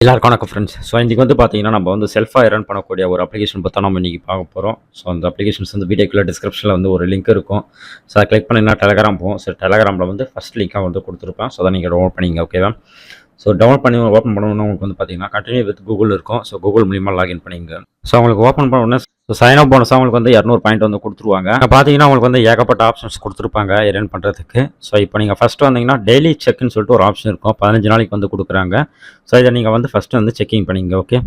எல்லாருக்கும் வணக்கம் friends. So இன்றைக்கி வந்து பார்த்தீங்கன்னா நம்ம வந்து செல்ஃபாக ரன் பண்ணக்கூடிய ஒரு அப்ளிகேஷன் பற்றி நம்ம இன்றைக்கி பார்க்க போகிறோம். ஸோ அந்த அப்ளிகேஷன்ஸ் வந்து வீடியோக்குள்ள டிஸ்கிரிப்ஷனில் வந்து ஒரு லிங்க் இருக்கும். ஸோ அதை கிளிக் பண்ணிங்கன்னா டெலகிராம் போகும். ஸோ டெலகிராமில் வந்து ஃபஸ்ட் லிங்காக வந்து கொடுத்துருப்பேன். ஸோ அதை நீங்கள் டவுன்லோட் பண்ணிங்க. ஓகேவா? ஸோ டவுன்லோட் பண்ணி ஓப்பன் பண்ணணும்னா உங்களுக்கு வந்து பார்த்தீங்கன்னா கண்டினியூ வித் கூகுள் இருக்கும். ஸோ கூகுள் மூலியமாக லாகின் பண்ணிங்க. ஸோ உங்களுக்கு ஓப்பன் பண்ண உடனே ஸோ சைன் அப் போனஸாக உங்களுக்கு வந்து 200 பாயிண்ட் வந்து கொடுத்துருவாங்க. பார்த்தீங்கன்னா உங்களுக்கு வந்து ஏகப்பட்ட ஆப்ஷன்ஸ் கொடுத்துருப்பாங்க ரன் பண்ணுறதுக்கு. ஸோ இப்போ நீங்கள் ஃபஸ்ட்டு வந்தீங்கன்னா டெய்லி செக்னு சொல்லிட்டு ஒரு ஆப்ஷன் இருக்கும். 15 நாளைக்கு வந்து கொடுக்குறாங்க. ஸோ இதை நீங்கள் வந்து ஃபஸ்ட்டு வந்து செக்கிங் பண்ணிங்க. ஓகே.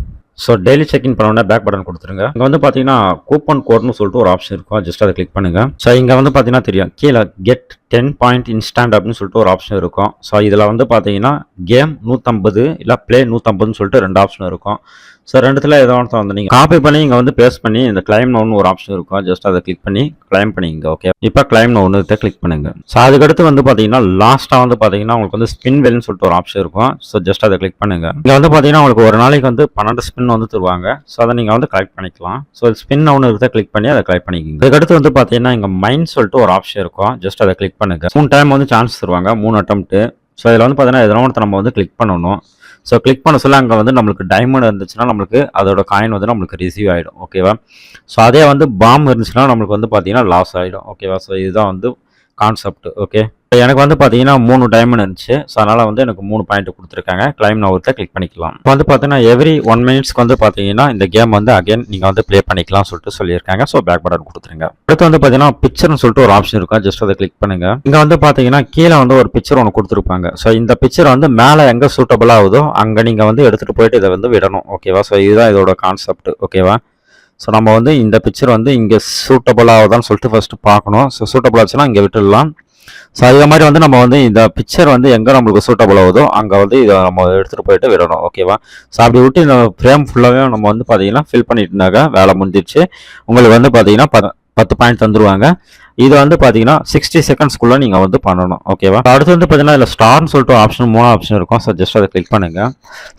ஸோ டெய்லி செக்இன் பண்ணோன்னா பேக் பட்டன் கொடுத்துருங்க. இங்கே வந்து பார்த்தீங்கன்னா கூப்பன் கோட்னு சொல்லிட்டு ஒரு ஆப்ஷன் இருக்கும். ஜஸ்ட் அதை கிளிக் பண்ணுங்கள். ஸோ இங்கே வந்து பார்த்தீங்கன்னா தெரியும் கீழே கெட் 10 பாயிண்ட் இன்ஸ்டாண்ட் அப்படின்னு சொல்லிட்டு ஒரு ஆப்ஷன் இருக்கும். ஸோ இதில் வந்து பார்த்தீங்கன்னா கேம் 150 இல்லை ப்ளே 150ன்னு சொல்லிட்டு 2 ஆப்ஷன் இருக்கும். ஸோ ரெண்டுத்தில் ஏதோ ஒன்று வந்து நீங்கள் காப்பி பண்ணி இங்கே வந்து பேஸ்ட் பண்ணி இந்த கிளைம் நோன்னு ஒரு ஆப்ஷன் இருக்கும். ஜஸ்ட் அதை கிளிக் பண்ணி கிளைம் பண்ணிங்க. ஓகே. இப்போ கிளைம் நோன்னு கிளிக் பண்ணுங்க. ஸோ அதுக்கடுத்து வந்து பார்த்தீங்கன்னா லாஸ்ட்டாக வந்து பார்த்தீங்கன்னா உங்களுக்கு வந்து ஸ்பின் வெல்னு சொல்லிட்டு ஒரு ஆப்ஷன் இருக்கும். ஸோ ஜஸ்ட் அதை கிளிக் பண்ணுங்க. இங்கே வந்து பார்த்தீங்கன்னா உங்களுக்கு ஒரு நாளைக்கு வந்து 12 ஸ்பின் வந்து தருவாங்க. ஸோ அதை நீங்கள் வந்து கலெக்ட் பண்ணிக்கலாம். ஸோ ஸ்பின் ஒன்று இருக்கிறத கிளிக் பண்ணி அதை கலெக்ட் பண்ணிக்கிங்க. அதுக்கடுத்து வந்து பார்த்தீங்கன்னா இங்கே மைண்ட் சொல்லிட்டு ஒரு ஆப்ஷன் இருக்கும். ஜஸ்ட் அதை கிளிக் பண்ணுங்க. 3 டைம் வந்து சான்ஸ் தருவாங்க, 3 அட்டம்ப்ட். ஸோ இதில் வந்து பார்த்தீங்கன்னா எதனா ஒன்று நம்ம வந்து கிளிக் பண்ணணும். ஸோ கிளிக் பண்ண சொல்ல அங்கே வந்து நம்மளுக்கு டைமண்ட் இருந்துச்சுன்னா நம்மளுக்கு அதோட காயின் வந்து நம்மளுக்கு ரிசீவ் ஆகிடும். ஓகேவா? ஸோ அதே வந்து பாம் இருந்துச்சுன்னா நம்மளுக்கு வந்து பார்த்தீங்கன்னா லாஸ் ஆகிடும். ஓகேவா? ஸோ இதுதான் வந்து கான்செப்ட். ஓகே. எனக்கு வந்து பார்த்தீங்கன்னா 3 டைமண்ட் இருந்துச்சு. ஸோ அதனால் வந்து எனக்கு 3 பாயிண்ட் கொடுத்துருக்காங்க. கிளைம் நவத்தை கிளிக் பண்ணிக்கலாம். இப்போ வந்து பார்த்தீங்கன்னா எவ்ரி 1 மினிட்ஸ்க்கு வந்து பார்த்தீங்கன்னா இந்த கேம் வந்து அகைன் நீங்கள் வந்து ப்ளே பண்ணிக்கலாம் சொல்லிட்டு சொல்லியிருக்காங்க. ஸோ பேக் பட்டன் கொடுத்துருங்க. அடுத்து வந்து பார்த்தீங்கன்னா பிக்சர்னு சொல்லிட்டு ஒரு ஆப்ஷன் இருக்கும். ஜஸ்ட் அதை கிளிக் பண்ணுங்க. இங்கே வந்து பார்த்தீங்கன்னா கீழே வந்து ஒரு பிக்சர் ஒன்று கொடுத்துருப்பாங்க. ஸோ இந்த பிக்சர் வந்து மேலே எங்கே சூட்டபிள் ஆகுதோ அங்கே நீங்கள் வந்து எடுத்துகிட்டு போயிட்டு இதை வந்து விடணும். ஓகேவா? ஸோ இதுதான் இதோட கான்செப்ட். ஓகேவா? ஸோ நம்ம வந்து இந்த பிக்சர் வந்து இங்கே சூட்டபிள் ஆகுதான்னு சொல்லிட்டு ஃபஸ்ட்டு பார்க்கணும். ஸோ சூட்டபிள் ஆச்சுன்னா இங்கே விட்டுடலாம். ஸோ அதே மாதிரி வந்து நம்ம வந்து இந்த பிக்சர் வந்து எங்கே நம்மளுக்கு சூட்டபிள் ஆகுதோ அங்கே வந்து இதை நம்ம எடுத்துகிட்டு போயிட்டு விடணும். ஓகேவா? ஸோ அப்படி விட்டு இந்த ஃப்ரேம் ஃபுல்லாகவே நம்ம வந்து பார்த்தீங்கன்னா ஃபில் பண்ணிட்டு இருந்தாங்க வேலை முடிஞ்சிடுச்சு. உங்களுக்கு வந்து பார்த்தீங்கன்னா 10 பாயிண்ட் தந்துருவாங்க. இது வந்து பார்த்தீங்கன்னா 60 செகண்ட்ஸ்க்குள்ளே நீங்கள் வந்து பண்ணணும். ஓகேவா? அடுத்து வந்து பார்த்தீங்கன்னா இதில் ஸ்டார்னு சொல்லிட்டு ஆப்ஷன் 3 ஆப்ஷன் இருக்கும். ஸோ ஜஸ்ட் அதை கிளிக் பண்ணுங்கள்.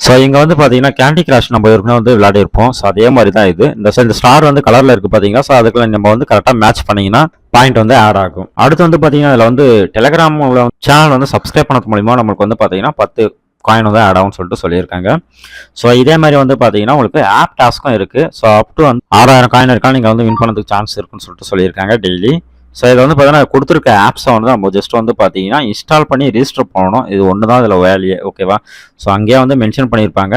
ஸோ இங்கே வந்து பார்த்தீங்கன்னா கேண்டி கிராஷ் நம்ம ஏற்கனவே வந்து விளையாடி இருப்போம். ஸோ அதே மாதிரி தான் இது. இந்த ஸ்டார் வந்து கலரில் இருக்குது பார்த்தீங்கன்னா. ஸோ அதுக்குள்ள நம்ம வந்து கரெக்டாக மேட்ச் பண்ணிங்கன்னா பாயிண்ட் வந்து ஆட் ஆகும். அடுத்து வந்து பார்த்தீங்கன்னா இதில் வந்து டெலகிராம் சேனல் வந்து சப்ஸ்கிரைப் பண்ணது மூலிமா நம்மளுக்கு வந்து பார்த்தீங்கன்னா 10 காயின் வந்து ஆட் ஆகும்னு சொல்லிட்டு சொல்லியிருக்காங்க. ஸோ இதே மாதிரி வந்து பார்த்தீங்கன்னா உங்களுக்கு ஆப் டாஸ்க்கும் இருக்குது. ஸோ அப் டு வந்து 6000 காயின் இருக்கால் நீங்கள் வந்து வின் பண்ணதுக்கு சான்ஸ் இருக்குன்னு சொல்லிட்டு சொல்லியிருக்காங்க டெய்லி. ஸோ இதில் வந்து பார்த்தீங்கன்னா கொடுத்துருக்க ஆப்ஸை வந்து நம்ம ஜஸ்ட் வந்து பார்த்தீங்கன்னா இன்ஸ்டால் பண்ணி ரிஜிஸ்டர் பண்ணணும். இது ஒன்று தான் இதில் வேலையே. ஓகேவா? ஸோ அங்கேயே வந்து மென்ஷன் பண்ணியிருப்பாங்க.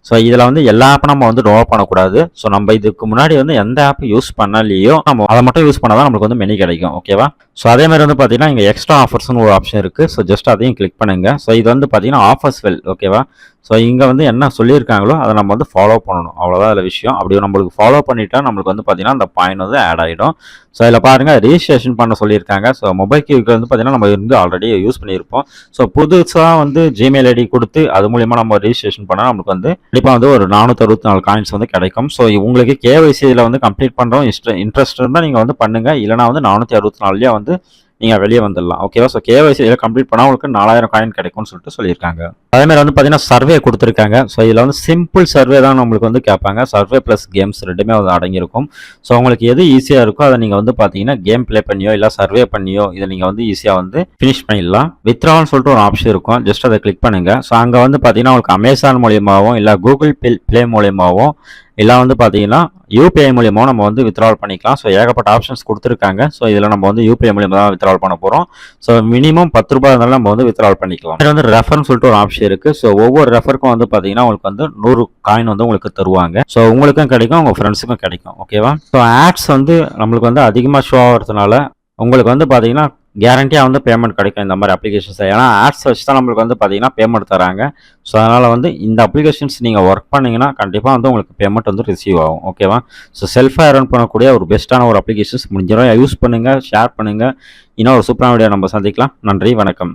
ஸோ இதில் வந்து எல்லா ஆப்பும் நம்ம வந்து டவுன்லோட் பண்ணக்கூடாது. ஸோ நம்ம இதுக்கு முன்னாடி வந்து எந்த ஆப் யூஸ் பண்ணலையோ நம்ம அதை மட்டும் யூஸ் பண்ணால் தான் நம்மளுக்கு வந்து மெனி கிடைக்கும். ஓகேவா? ஸோ அதே மாதிரி வந்து பார்த்தீங்கன்னா இங்கே எக்ஸ்ட்ரா ஆஃபர்ஸ்னு ஒரு ஆப்ஷன் இருக்குது. ஸோ ஜஸ்ட் அதையும் கிளிக் பண்ணுங்க. ஸோ இது வந்து பார்த்தீங்கன்னா ஆஃபர்ஸ் வெல். ஓகேவா? ஸோ இங்கே வந்து என்ன சொல்லியிருக்காங்களோ அதை நம்ம வந்து ஃபாலோ பண்ணணும். அவ்வளோதான் அதில் விஷயம். அப்படி நம்மளுக்கு ஃபாலோ பண்ணிட்டா நம்மளுக்கு வந்து பார்த்தீங்கன்னா அந்த பாயிண்ட் வந்து ஆட் ஆகிடும். ஸோ இதில் பாருங்கள் ரெஜிஸ்ட்ரேஷன் பண்ண சொல்லியிருக்காங்க. ஸோ மொபைல் கியூக்கு வந்து பார்த்தீங்கன்னா நம்ம வந்து ஆல்ரெடி யூஸ் பண்ணியிருப்போம். ஸோ புதுசாக வந்து ஜிமெயில் ஐடி கொடுத்து அது மூலிமா நம்ம ரெஜிஸ்ட்ரேஷன் பண்ணால் நம்மளுக்கு வந்து கண்டிப்பாக வந்து ஒரு 464 காயின்ஸ் வந்து கிடைக்கும். ஸோ உங்களுக்கு கேஒய்சி இதில் வந்து கம்ப்ளீட் பண்ணுறோம் இன்ட்ரெஸ்ட் இருந்தால் நீங்கள் வந்து பண்ணுங்கள். இல்லைனா வந்து 464 வந்து நீங்கள் வெளியே வந்துடலாம். ஓகேவா? ஸோ கேஒய்சி இதில் கம்ப்ளீட் பண்ணால் உங்களுக்கு 4000 காயின் கிடைக்கும்னு சொல்லிட்டு சொல்லியிருக்காங்க. அதேமாதிரி வந்து பார்த்தீங்கன்னா சர்வே கொடுத்துருக்காங்க. ஸோ இதில் வந்து சிம்பிள் சர்வே தான் நம்மளுக்கு வந்து கேட்பாங்க. சர்வே ப்ளஸ் கேம்ஸ் ரெண்டுமே வந்து அடங்கியிருக்கும். ஸோ உங்களுக்கு எது ஈஸியாக இருக்கோ அதை நீங்கள் வந்து பார்த்தீங்கன்னா கேம் ப்ளே பண்ணியோ இல்லை சர்வே பண்ணியோ இதை நீங்கள் வந்து ஈஸியாக வந்து ஃபினிஷ் பண்ணிடலாம். வித்ரான்னு சொல்லிட்டு ஒரு ஆப்ஷன் இருக்கும். ஜஸ்ட் அதை கிளிக் பண்ணுங்கள். ஸோ அங்கே வந்து பார்த்தீங்கன்னா உங்களுக்கு அமேசான் மூலியமாகவும் இல்லை கூகுள் ப்ளே மூலியமாகவும் இல்லை வந்து பார்த்தீங்கன்னா யூபிஐ மூலியமாக நம்ம வந்து வித்ட்ராவல் பண்ணிக்கலாம். ஸோ ஏகப்பட்ட ஆப்ஷன்ஸ் கொடுத்துருக்காங்க. ஸோ இதில் நம்ம வந்து யூபிஐ மூலியமாக தான் வித்ட்ராவல் பண்ண போகிறோம். ஸோ மினிமம் 10 ரூபாய் இருந்தாலும் நம்ம வந்து வித்ட்ராவல் பண்ணிக்கலாம். இது வந்து ரெஃபர்னு சொல்லிட்டு ஒரு ஆப்ஷன் இருக்குது. ஸோ ஒவ்வொரு ரெஃபருக்கும் வந்து பார்த்தீங்கன்னா உங்களுக்கு வந்து 100 காயின் வந்து உங்களுக்கு தருவாங்க. ஸோ உங்களுக்கும் கிடைக்கும், உங்கள் ஃப்ரெண்ட்ஸுக்கும் கிடைக்கும். ஓகேவா? ஸோ ஆட்ஸ் வந்து நம்மளுக்கு வந்து அதிகமாக ஷோ ஆகிறதுனால உங்களுக்கு வந்து பார்த்தீங்கன்னா கேரண்டியாக வந்து பேமெண்ட் கிடைக்கும் இந்த மாதிரி அப்ளிகேஷன்ஸ். ஏன்னா ஆட்ஸ் வச்சு தான் நம்மளுக்கு வந்து பார்த்தீங்கன்னா பேமெண்ட் தராங்க. ஸோ அதனால் வந்து இந்த அப்ளிகேஷன்ஸ் நீங்கள் ஒர்க் பண்ணிங்கன்னா கண்டிப்பாக வந்து உங்களுக்கு பேமெண்ட் வந்து ரிசீவ் ஆகும். ஓகேவா? ஸோ செல்ஃபாக ரன் பண்ணக்கூடிய ஒரு பெஸ்ட்டான ஒரு அப்ளிகேஷன்ஸ் முடிஞ்சிடும். யூஸ் பண்ணுங்கள், ஷேர் பண்ணுங்கள். இன்னும் ஒரு சூப்பரான வீடியோ நம்ம சந்திக்கலாம். நன்றி, வணக்கம்.